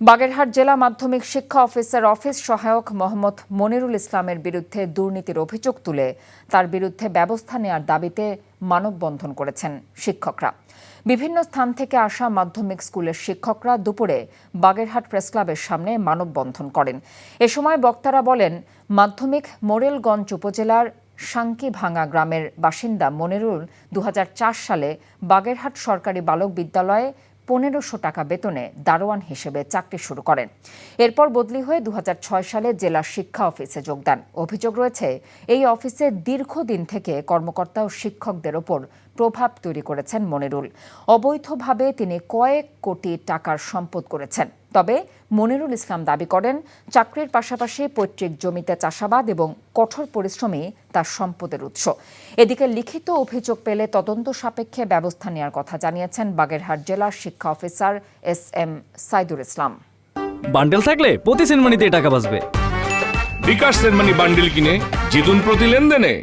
বাগেরহাট জেলা মাধ্যমিক শিক্ষা অফিসার অফিস সহায়ক মোহাম্মদ মনিরুল ইসলামের বিরুদ্ধে দুর্নীতির অভিযোগ তুলে তার বিরুদ্ধে ব্যবস্থা নেওয়ার দাবিতে মানববন্ধন করেছেন শিক্ষকরা। বিভিন্ন স্থান থেকে আসা মাধ্যমিক স্কুলের শিক্ষকরা দুপুরে বাগেরহাট প্রেসক্লাবের সামনে মানববন্ধন করেন। এ সময় বক্তারা বলেন, মাধ্যমিক মোরেলগঞ্জ উপজেলার সাঙ্কিভাঙা গ্রামের বাসিন্দা মনিরুল 2004 সালে বাগেরহাট সরকারি বালক বিদ্যালয়ে 1500 টাকা বেতনে দারোয়ান হিসেবে চাকরি শুরু করেন। এরপর বদলি হয়ে 2006 সালে জেলা শিক্ষা অফিসে যোগ দেন। অভিযোগ রয়েছে, এই অফিসে দীর্ঘদিন থেকে কর্মকর্তা ও শিক্ষকদের ওপর প্রভাব তৈরি করেছেন মনিরুল। অবৈধভাবে তিনি কয়েক কোটি টাকার সম্পদ করেছেন। তবে মনিরুল ইসলাম দাবি করেন, চাকরির পাশাপাশি পৈতৃক জমিতে চাষাবাদ এবং কঠোর পরিশ্রমই তার সম্পদের উৎস। এদিকে লিখিত অভিযোগ পেলে তদন্ত সাপেক্ষে ব্যবস্থা নেওয়ার কথা জানিয়েছেন বাগেরহাট জেলার শিক্ষা officer SM Saidul Islam. Bundle থাকলে প্রতি সেনমানিতে টাকা বাঁচবে। বিকাশ সেনমানি বান্ডেল কিনে জিতুন প্রতি লেনদেনে।